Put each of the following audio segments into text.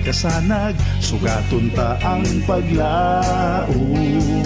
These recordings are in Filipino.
kasanag, sugaton ta ang paglaom.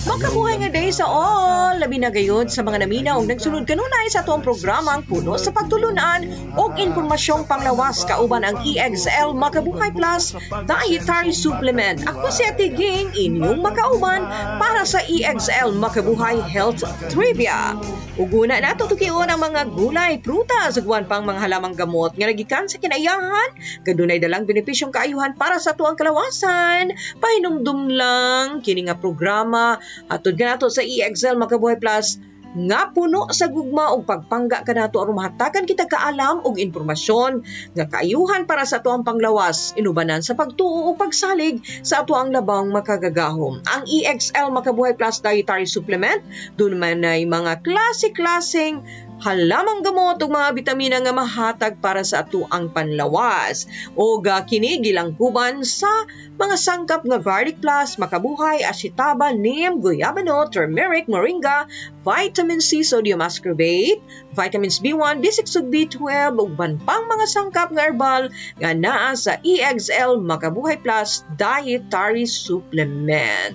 Magkabuhay nga day sa all, labi na gayod sa mga naminaw nagsunod kanunay sa atong programang puno sa pagtulunan o impormasyong panglawas kauban ang EXL Makabuhay Plus Dietary Supplement. Ako si Ate Ging, inyong makauban para sa EXL Makabuhay Health Trivia. Uguna na tutukion ang mga gulay, prutas, ugwan pang mga halamang gamot nga nagikan sa kinaiyahan, kadunay dalang benepisyong kaayuhan para sa tuang kalawasan. Pahinumdum lang kini nga programa atod kanato sa EXL Makabuhay Plus nga puno sa gugma og pagpangga kanato aron mahatagan kita kaalam og impormasyon nga kaayuhan para sa atuang panglawas, inubanan sa pagtuo o pagsalig sa atuang labang makagagahom. Ang EXL Makabuhay Plus Dietary Supplement dun man ay mga klase-klaseng halamang gamot ug mga bitamina nga mahatag para sa atuang panlawas. O kini gilangkuban sa mga sangkap nga garlic plus, makabuhay, asitaba, neem, guyabano, turmeric, moringa, vitamin C, sodium ascorbate, vitamins B1, B6 ug B12 ug ban pang mga sangkap nga herbal nga naa sa EXL Makabuhay Plus Dietary Supplement.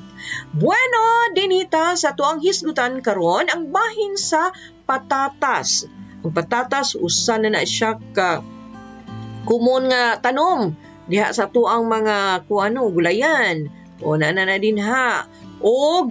Bueno, dinita sa tuang hisgutan karon ang bahin sa patatas. Ang patatas usa na siya ka kumon nga tanom diha sa tuang mga gulayan o na din ha. O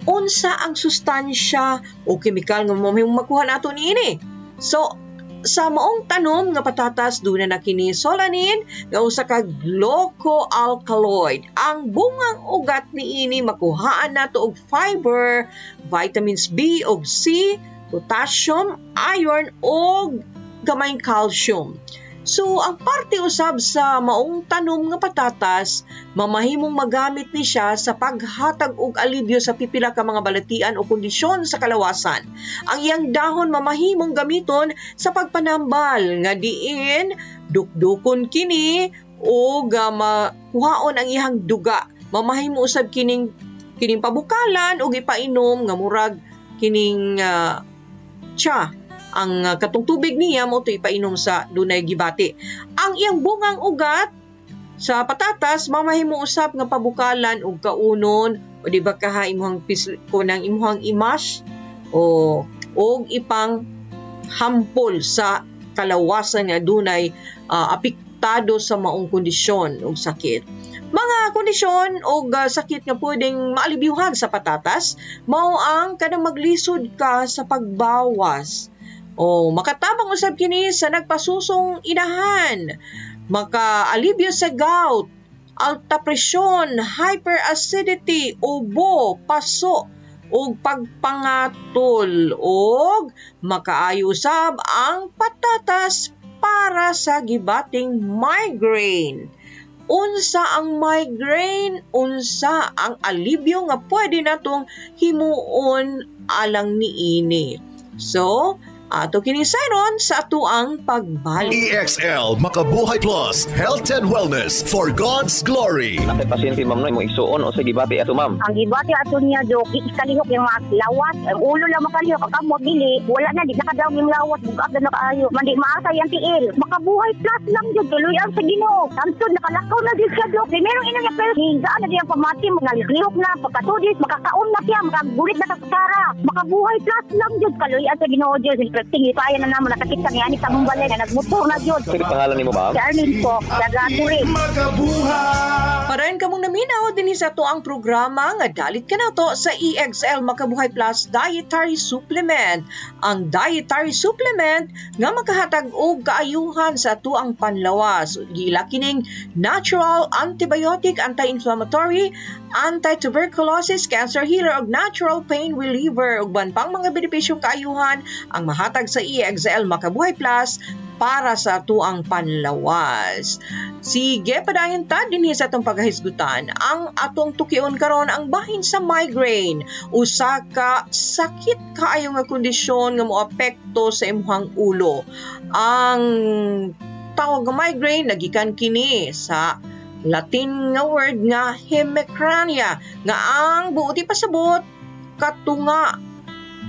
unsa ang sustansya o kemikal nga mamahimong makuha nato niini. So sa maong tanom nga patatas duna na kini solanin nga usa ka glycoalkaloid. Ang bungang ugat niini makuhaan nato og fiber, vitamins B ug C, potassium, iron ug gamayng calcium. So, ang parte usab sa maong tanom nga patatas, mamahimong magamit ni siya sa paghatag og alibyo sa pipila ka mga balatian o kondisyon sa kalawasan. Ang iyang dahon mamahimong gamiton sa pagpanambal nga diin dukdukon kini o makuhaon ang iyang duga. Mamahimo usab kining pabukalan o ipainom nga murag kining tsa. Ang katong tubig niya mo ito ipainom sa dunay gibati. Ang iyang bungang ugat sa patatas mamahimo usab nga pabukalan og kaunon o di ba kaha imong nang imong imash o ipang hampol sa kalawasan nga dunay apektado sa maong kondisyon og sakit. Mga kondisyon o sakit nga pwedeng maalibyuhan sa patatas mao ang kanang maglisod ka sa pagbawas. O makatabang usab kini sa nagpasusong inahan, makaalibyo sa gout, alta presyon, hyperacidity, ubo, paso, ug pagpangatol, ug makaayo usab ang patatas para sa gibating migraine. Unsa ang migraine? Unsa ang alibyo nga pwede natong himuon alang niini? So, ato kinisayron sa atuang pagbalik. EXL Makabuhay Plus Health and Wellness for God's Glory. Nakay pasyente ma'am no mo isuon o sa gibati ato ma'am. Ang gibati ato niya do ikalihok yung mga lawas, ang ulo lang makalihok ang kamot dili. Wala na di nakadaw yung lawas bugab na nakaayo. Mandi maasa yang tiil. Makabuhay Plus lang jud tuloy ang sa Ginoo. Samtod nakalakaw na di siya do. Primero ina niya pero hinga na di ang pamati mga lihok na pagkatudis makakaon na siya makagulit na sa kusara. Makabuhay Plus lang jud tuloy ang sa Ginoo jud. Tingin pa yan na naman nakakita niya ni sa mong balay na nagmotor na yun. Sige pangalan ni mo ba? Si Arlene po, nagatuloy. Parayon kamong naminaw din sa to ang programa nga dalit ka na to sa EXL Makabuhay Plus Dietary Supplement. Ang dietary supplement nga makahatag og kaayuhan sa to ang panlawas. Gila kining natural antibiotic, anti-inflammatory, anti-tuberculosis, cancer healer ug natural pain reliever ug ban pang mga benepisyong kaayuhan ang mahatag sa EXL Makabuhay Plus para sa atuang panlawas. Sige, padayon ta dinhi sa atong paghisgutan. Ang atong tukion karon ang bahin sa migraine. Usa ka sakit kaayo nga kondisyon nga moapekto sa imong ulo. Ang tawag nga migraine nagikan kini sa Latin nga word nga hemicrania nga ang buoti pasabot katunga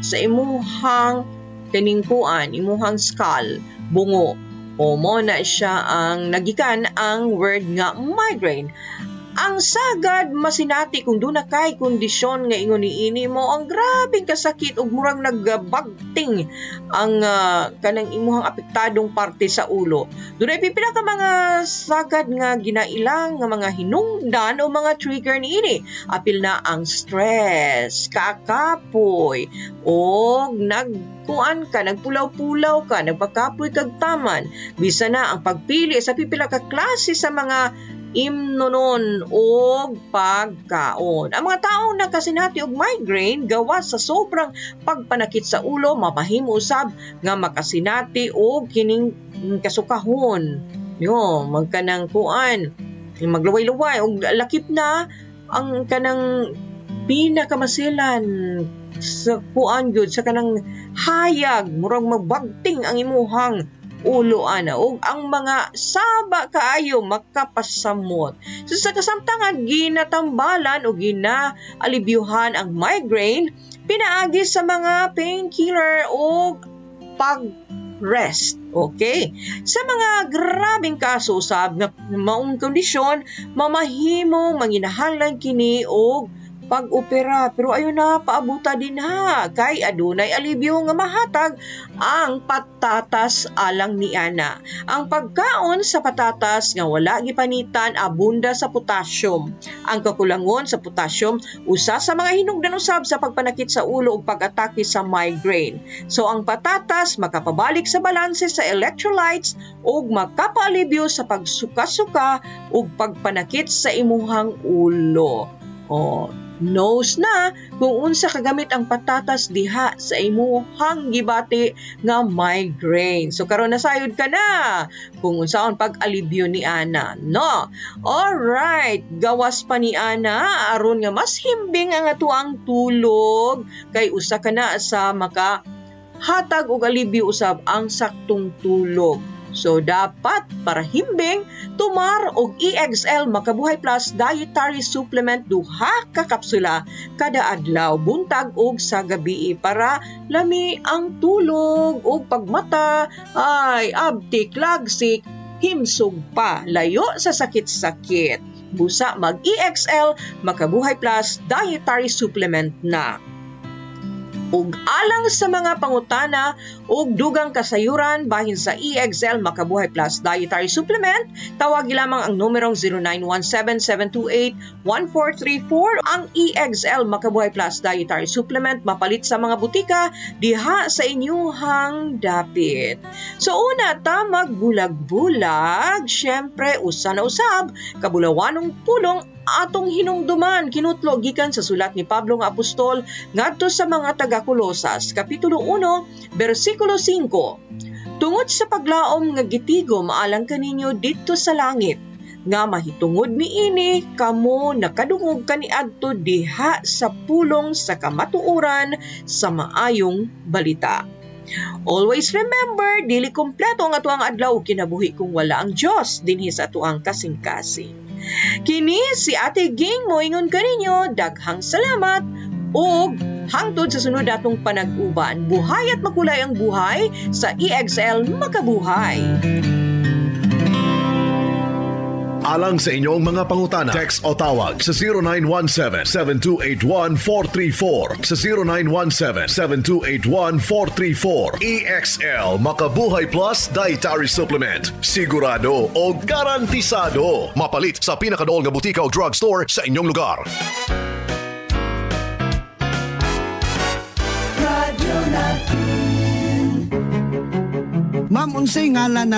sa imuhang tiningkuan, imuhang skull, bungo O mo na siya ang nagikan ang word nga migraine. Ang sagad masinati kung doon na kay kondisyon nga ingon niini mo ang grabing kasakit ug murang nagbagting ang kanang imuhang apektadong parte sa ulo. Dunay pipila ka mga sagad nga ginailang nga mga hinungdan o mga trigger niini. Apil na ang stress, kakapoy, o nagkuan ka, nagpulaw-pulaw ka, nagpakapoy kag taman. Bisa na ang pagpili sa pipila ka klase sa mga imnonon o pagkaon. Ang mga taong nakasinati og migraine gawas sa sobrang pagpanakit sa ulo mapahimo usab nga makasinati og kining kasukahon. Yo, magkanang kuan, magluway-luway og lakip na ang kanang pinakamasilan sa kuan gyud sa kanang hayag murag magbagting ang imuhang ulo ana og ang mga saba kaayo makapasamot. So sa kasamtangan ginatambalan o ginaalibyohan ang migraine pinaagi sa mga painkiller o pag-rest. Okay? Sa mga grabing kaso usab nga maong kondisyon mamahimong manginahanglan kini og pag-opera pero ayon na paabuta din ha kay adunay alibyo nga mahatag ang patatas alang ni ana. Ang pagkaon sa patatas nga wala gipanitan abunda sa potassium. Ang kakulangon sa potassium usa sa mga hinungdan usab sa pagpanakit sa ulo ug pag-atake sa migraine. So ang patatas makapabalik sa balanse sa electrolytes ug makapaalibyo sa pagsuka-suka ug pagpanakit sa imuhang ulo. Knows na kung unsa kagamit ang patatas diha sa imuhang gibati nga migraine. So karon nasayod ka na kung unsaon pag-alibyo ni ana, no? Alright, gawas pa ni ana aron nga mas himbing ang atuang tulog kay usa ka na sa makahatag og alibyo usab ang saktong tulog. So dapat para himbing tumar og EXL Makabuhay Plus Dietary Supplement duha ka kapsula kada adlaw buntag ug sa gabi para lami ang tulog ug pagmata ay abtik lagsik himsog pa layo sa sakit-sakit. Busa mag EXL Makabuhay Plus Dietary Supplement na. Ug alang sa mga pangutana ug dugang kasayuran bahin sa EXL Makabuhay Plus Dietary Supplement, tawag lamang ang numerong 0917-728-1434. Ang EXL Makabuhay Plus Dietary Supplement mapalit sa mga butika diha sa inyuhang dapit. So una ta magbulag-bulag, syempre usa na usab kabulawanong pulong atong hinungduman kinutlo gikan sa sulat ni Pablo nga apostol ngadto sa mga taga-Kolosas kapitulo 1 bersikulo 5. Tungod sa paglaom nga gitigo maalang kaninyo didto sa langit nga mahitungod miini kamo nakadungog kaniadto diha sa pulong sa kamatuoran sa maayong balita. Always remember, dili kompleto ang atuang adlaw kinabuhi kung wala ang Dios dinhi sa atuang kasing-kasing. Kini si Ate Ging moingon kaninyo, daghang salamat ug hangtod sa sunod atong panag-uban. Buhay at makulay ang buhay sa EXL Makabuhay. Alang sa inyong mga pangutana, text o tawag sa 0917-7281-434 sa 0917-7281-434. EXL Makabuhay Plus Dietary Supplement. Sigurado o garantisado. Mapalit sa pinakadool nga butika o drugstore sa inyong lugar. Ma'am, unsay ngalan na